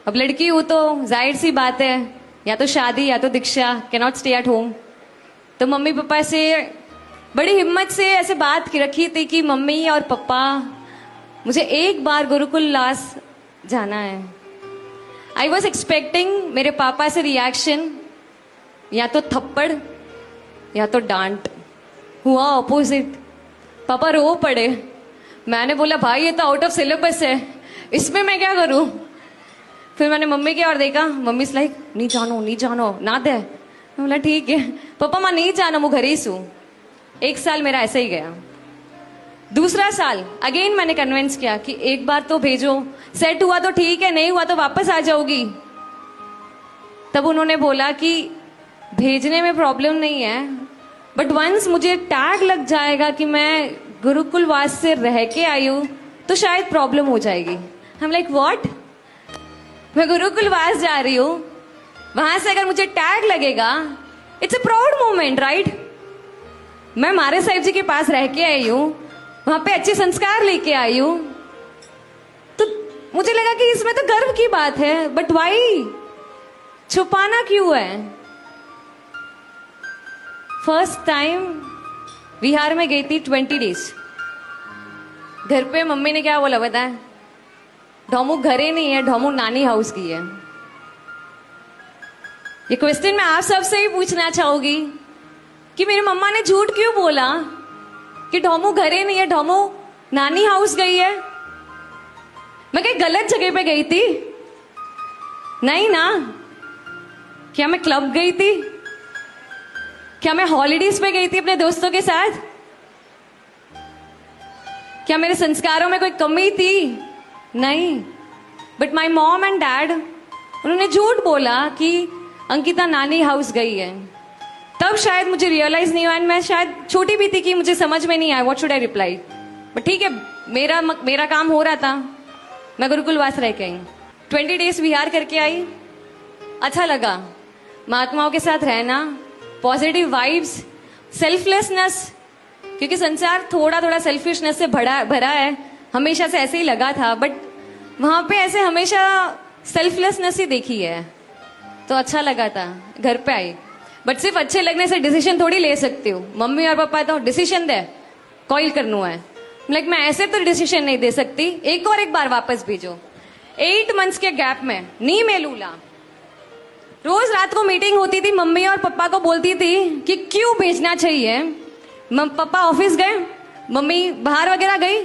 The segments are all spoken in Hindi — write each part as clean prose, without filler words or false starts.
अब लड़की हूं तो जाहिर सी बात है, या तो शादी या तो दीक्षा, can not stay at home. तो मम्मी पापा से बड़ी हिम्मत से ऐसे बात रखी थी कि मम्मी और पापा मुझे एक बार गुरुकुल लास जाना है। आई वॉज एक्सपेक्टिंग मेरे पापा से रिएक्शन, या तो थप्पड़ या तो डांट। हुआ ऑपोजिट, पापा रो पड़े। मैंने बोला भाई ये तो आउट ऑफ सिलेबस है, इसमें मैं क्या करूं। फिर मैंने मम्मी की ओर देखा, मम्मी से लाइक नहीं जानो ना दे। मैं बोला ठीक है पापा मैं नहीं जाना, मैं घर ही सू। एक साल मेरा ऐसे ही गया। दूसरा साल अगेन मैंने कन्विंस किया कि एक बार तो भेजो, सेट हुआ तो ठीक है, नहीं हुआ तो वापस आ जाओगी। तब उन्होंने बोला कि भेजने में प्रॉब्लम नहीं है, बट वंस मुझे टैग लग जाएगा कि मैं गुरुकुलवास से रह के आई हूं तो शायद प्रॉब्लम हो जाएगी। हम लाइक व्हाट, मैं गुरुकुलवास जा रही हूं, वहां से अगर मुझे टैग लगेगा, it's a proud moment right. मैं मारे साहिब जी के पास रह के आई हूं, वहां पे अच्छे संस्कार लेके आई हूं, तो मुझे लगा कि इसमें तो गर्व की बात है, बट वाई, छुपाना क्यों है। फर्स्ट टाइम बिहार में गई थी 20 डेज। घर पे मम्मी ने क्या बोला बताया, ढोमू घरे नहीं है, ढोमू नानी हाउस की है। ये क्वेश्चन मैं आप सबसे ही पूछना चाहूंगी कि मेरी मम्मा ने झूठ क्यों बोला कि ढोमू घरे नहीं है, ढोमू नानी हाउस गई है। मैं कहीं गलत जगह पे गई थी? नहीं ना। क्या मैं क्लब गई थी? क्या मैं हॉलीडेज पे गई थी अपने दोस्तों के साथ? क्या मेरे संस्कारों में कोई कमी थी? नहीं। But my mom and dad, उन्होंने झूठ बोला कि अंकिता नानी हाउस गई है। तब शायद मुझे रियलाइज नहीं हुआ, एंड मैं शायद छोटी भी थी कि मुझे समझ में नहीं आया what should I reply. But ठीक है, मेरा काम हो रहा था, मैं गुरुकुलवास रह के आई। 20 डेज बिहार करके आई, अच्छा लगा। महात्माओं के साथ रहना, पॉजिटिव वाइब्स, सेल्फलेसनेस, क्योंकि संसार थोड़ा थोड़ा सेल्फिशनेस से भरा है, हमेशा से ऐसे ही लगा था, बट वहां पे ऐसे हमेशा सेल्फलेसनेस ही देखी है, तो अच्छा लगा था। घर पे आई, बट सिर्फ अच्छे लगने से डिसीजन थोड़ी ले सकती हूँ। मम्मी और पापा तो डिसीजन दे कॉइल करना है, लाइक मैं ऐसे तो डिसीजन नहीं दे सकती, एक बार वापस भेजो। 8 मंथ्स के गैप में नहीं मेलूला। रोज रात को मीटिंग होती थी, मम्मी और पापा को बोलती थी कि क्यों भेजना चाहिए। पापा ऑफिस गए, मम्मी बाहर वगैरह गई,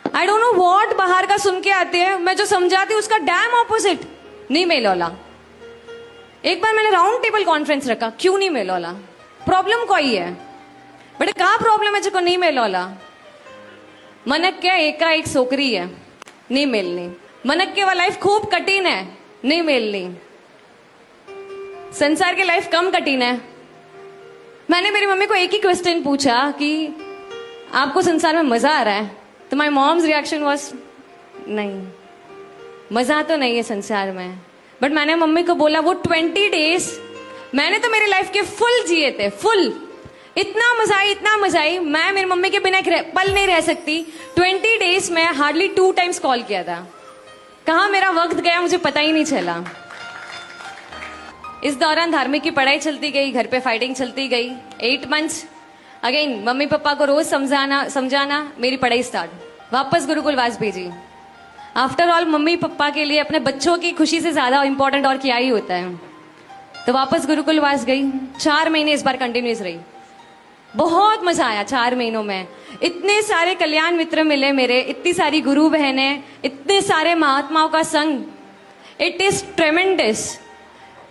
आई डोंट नो व्हाट बाहर का सुन के आते हैं। मैं जो समझाती हूँ उसका डैम ऑपोजिट, नहीं मेलोला। एक बार मैंने राउंड टेबल कॉन्फ्रेंस रखा, क्यों नहीं मेलोला, प्रॉब्लम कोई है बट कहा प्रॉब्लम है जो नहीं मेलोला। मनक क्या एक सोकरी है, नहीं मेलनी। मनक के वो लाइफ खूब कठिन है, नहीं मेलनी। संसार की लाइफ कम कठिन है। मैंने मेरी मम्मी को एक ही क्वेश्चन पूछा कि आपको संसार में मजा आ रहा है, तो माय मॉम्स रिएक्शन वाज नहीं, मजा तो नहीं है संसार में। बट मैंने मम्मी को बोला वो 20 डेज मैंने तो मेरी लाइफ के फुल जिए थे, फुल। इतना मजा आई, मैं मेरी मम्मी के बिना एक पल नहीं रह सकती। 20 डेज में हार्डली 2 टाइम्स कॉल किया था। कहाँ मेरा वक्त गया मुझे पता ही नहीं चला। इस दौरान धार्मिक की पढ़ाई चलती गई, घर पे फाइटिंग चलती गई। 8 मंथ्स अगेन मम्मी पापा को रोज समझाना, मेरी पढ़ाई स्टार्ट, वापस गुरुकुलवास भेजी। आफ्टर ऑल मम्मी पापा के लिए अपने बच्चों की खुशी से ज्यादा इंपॉर्टेंट और क्या ही होता है। तो वापस गुरुकुलवास गई, 4 महीने इस बार कंटिन्यूस रही। बहुत मजा आया 4 महीनों में। इतने सारे कल्याण मित्र मिले मेरे, इतनी सारी गुरु बहनें, इतने सारे महात्माओं का संग, इट इज ट्रेमेंडस।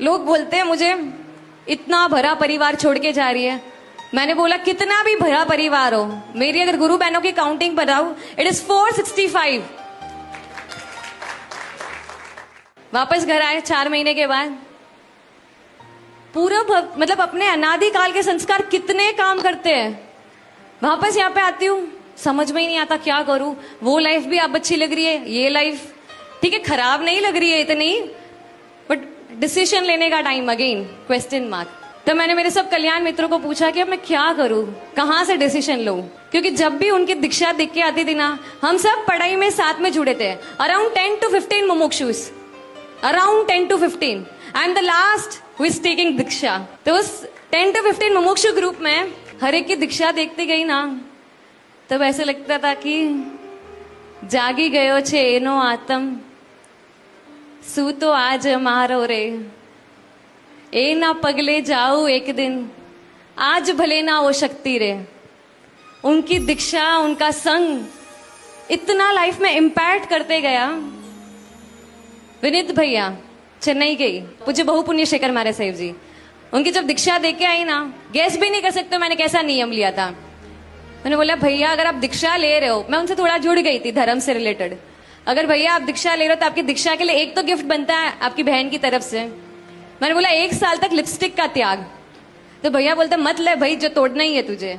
लोग बोलते हैं मुझे इतना भरा परिवार छोड़ के जा रही है। मैंने बोला कितना भी भरा परिवार हो, मेरी अगर गुरु बहनों की काउंटिंग बताऊं, इट इज 465। वापस घर आए 4 महीने के बाद। पूरा मतलब अपने अनादिकाल के संस्कार कितने काम करते हैं। वापस यहाँ पे आती हूँ, समझ में ही नहीं आता क्या करूं। वो लाइफ भी अब अच्छी लग रही है, ये लाइफ ठीक है खराब नहीं लग रही है इतनी, बट डिसीजन लेने का टाइम अगेन क्वेश्चन मार्क। तो मैंने मेरे सब कल्याण मित्रों को पूछा कि अब मैं क्या करूं, कहां से डिसीजन लूं, क्योंकि जब भी उनकी दीक्षा दिख के आती थी ना, हम सब पढ़ाई में साथ में जुड़े थे। अराउंड 10 to 15 मुमुक्षुस, around 10 to 15. I am the last who is taking दीक्षा. तो उस 10 to 15 मुमुक्षु ग्रुप में हर एक की दीक्षा देखती गई ना, तब ऐसे लगता था कि जागी गयो छे एनो आत्म, सूतो आज मारो रे, ए ना पगले जाऊ एक दिन, आज भले ना वो शक्ति रे. उनकी दीक्षा, उनका संग इतना लाइफ में इम्पैक्ट करते गया. विनीत भैया चेन्नई गई, पूज्य बहु पुण्य शेखर मारे साहिब जी, उनकी जब दीक्षा देके आई ना, गैस भी नहीं कर सकते मैंने कैसा नियम लिया था. मैंने बोला भैया अगर आप दीक्षा ले रहे हो, मैं उनसे थोड़ा जुड़ गई थी धर्म से रिलेटेड, अगर भैया आप दीक्षा ले रहे हो तो आपकी दीक्षा के लिए एक तो गिफ्ट बनता है आपकी बहन की तरफ से. मैंने बोला 1 साल तक लिपस्टिक का त्याग. तो भैया बोलते मत ले भाई, जो तोड़ना ही है तुझे.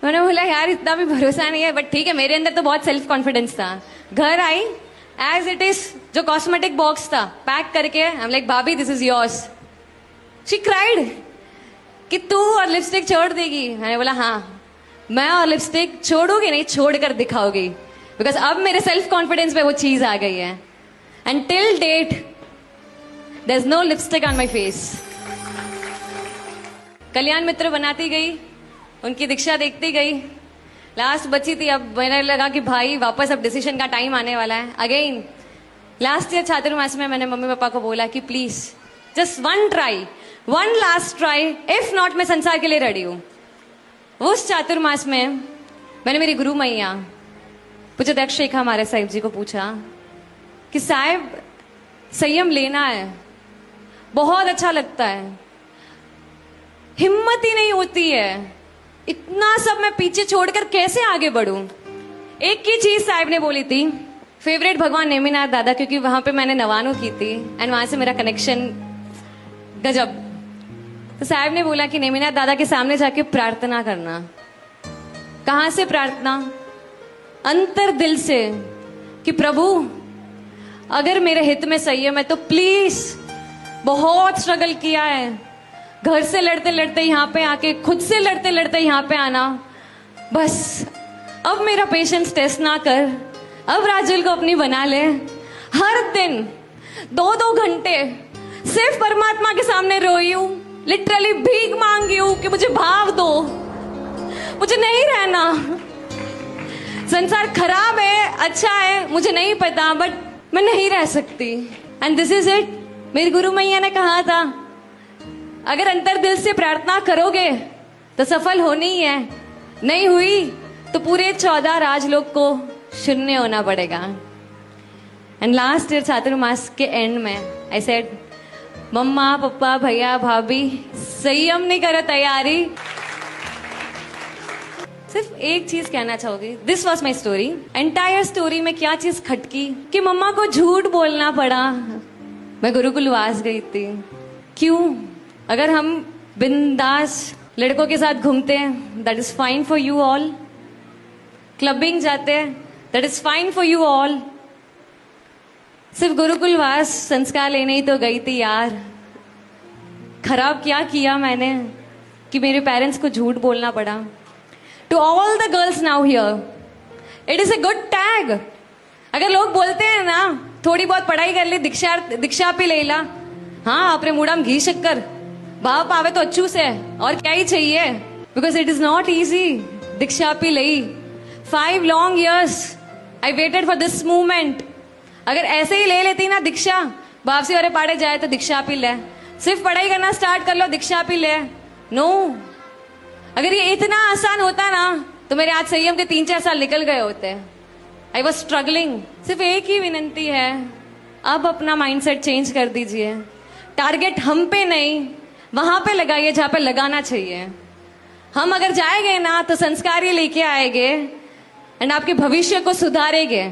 मैंने बोला यार इतना भी भरोसा नहीं है, बट ठीक है. मेरे अंदर तो बहुत सेल्फ कॉन्फिडेंस था. घर आई एज इट इज, जो कॉस्मेटिक बॉक्स था पैक करके, आई एम लाइक भाभी this is yours. She cried कि तू और लिपस्टिक छोड़ देगी. मैंने बोला हाँ, मैं और लिपस्टिक छोड़ूंगी नहीं, छोड़कर दिखाओगी, बिकॉज अब मेरे सेल्फ कॉन्फिडेंस पे वो चीज आ गई है. And till date there is no lipstick on my face. कल्याण मित्र बनाती गई, उनकी दीक्षा देखती गई. लास्ट बची थी, अब मैंने लगा कि भाई वापस अब डिसीजन का टाइम आने वाला है. अगेन लास्ट ईयर चातुर्मास में मैंने मम्मी पापा को बोला कि please just one last try, if not मैं संसार के लिए रेडी हूं. उस चातुर्मास में मैंने मेरी गुरु मैया पूज्य दक्ष शेखर हमारे साहिब जी को पूछा कि साहिब संयम लेना है, बहुत अच्छा लगता है, हिम्मत ही नहीं होती है, इतना सब मैं पीछे छोड़कर कैसे आगे बढ़ूं. एक ही चीज साहिब ने बोली थी, फेवरेट भगवान नेमिनाथ दादा, क्योंकि वहां पे मैंने नवानु की थी एंड वहां से मेरा कनेक्शन गजब. तो साहिब ने बोला कि नेमिनाथ दादा के सामने जाके प्रार्थना करना. कहां से प्रार्थना? अंतर दिल से, कि प्रभु अगर मेरे हित में संयम है तो प्लीज, बहुत स्ट्रगल किया है, घर से लड़ते लड़ते यहाँ पे आके, खुद से लड़ते लड़ते यहाँ पे आना, बस अब मेरा पेशेंस टेस्ट ना कर, अब राजुल को अपनी बना ले. हर दिन 2-2 घंटे सिर्फ परमात्मा के सामने रोई हूं, लिटरली भीख मांगी हूं कि मुझे भाव दो, मुझे नहीं रहना, संसार खराब है, अच्छा है, मुझे नहीं पता, बट मैं नहीं रह सकती. And this is it. मेरी गुरु मैया ने कहा था अगर अंतर दिल से प्रार्थना करोगे तो सफल होनी ही है, नहीं हुई तो पूरे 14 राजलोक को शून्य होना पड़ेगा. एंड लास्ट ईयर चातुर्मास के एंड में आई सेड मम्मा पप्पा भैया भाभी संयम नहीं करो तैयारी. सिर्फ एक चीज कहना चाहूंगी, this was my story. Entire story में क्या चीज खटकी कि मम्मा को झूठ बोलना पड़ा. मैं गुरुकुलवास गई थी. क्यों? अगर हम बिंदास लड़कों के साथ घूमते हैं, that is fine for you all. Clubbing जाते हैं, that is fine for you all. सिर्फ गुरुकुलवास संस्कार लेने ही तो गई थी यार. खराब क्या किया मैंने कि मेरे पेरेंट्स को झूठ बोलना पड़ा. To all the girls now here, it is a good tag. अगर लोग बोलते हैं ना थोड़ी बहुत पढ़ाई कर ली, दीक्षा पे ले ला, हाँ अपने मुड़ाम घी शक्कर, बाप आवे तो अच्छू से, और क्या ही चाहिए. Because it is not easy. दीक्षा पे लई 5 long years I waited for this movement. अगर ऐसे ही ले लेती ना दीक्षा, बाप से वाले पाड़े जाए तो दीक्षा पी ले, सिर्फ पढ़ाई करना स्टार्ट कर लो दीक्षा पी ले. नो, अगर ये इतना आसान होता ना तो मेरे आज संयम के 3-4 साल निकल गए होते. I was struggling. सिर्फ एक ही विनंती है, अब अपना माइंडसेट चेंज कर दीजिए. टारगेट हम पे नहीं, वहां पे लगाइए जहां पे लगाना चाहिए. हम अगर जाएंगे ना तो संस्कार ही लेके आएंगे एंड आपके भविष्य को सुधारेंगे.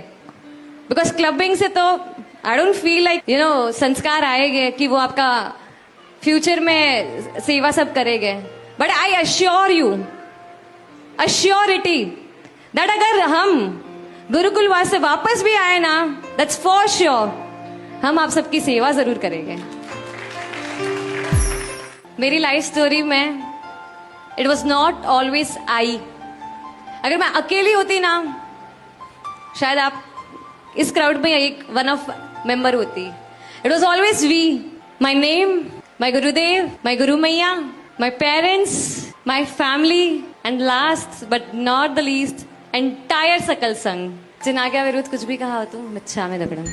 बिकॉज क्लबिंग से तो आई डोंट फील लाइक संस्कार आएंगे कि वो आपका फ्यूचर में सेवा सब करेंगे. But I assure you, assurity that अगर हम गुरुकुलवास से वापस भी आए ना, दैट्स फॉर श्योर हम आप सबकी सेवा जरूर करेंगे. मेरी लाइफ स्टोरी में it was not always I. अगर मैं अकेली होती ना, शायद आप इस क्राउड में एक वन ऑफ मेंबर होती. It was always we. My name, my गुरुदेव, माई गुरु मैया, my parents, my family and last but not the least entire सकल संघ. जिन आज्ञा विरुद्ध कुछ भी कहा हो तो मिच्छा में दबड़ा.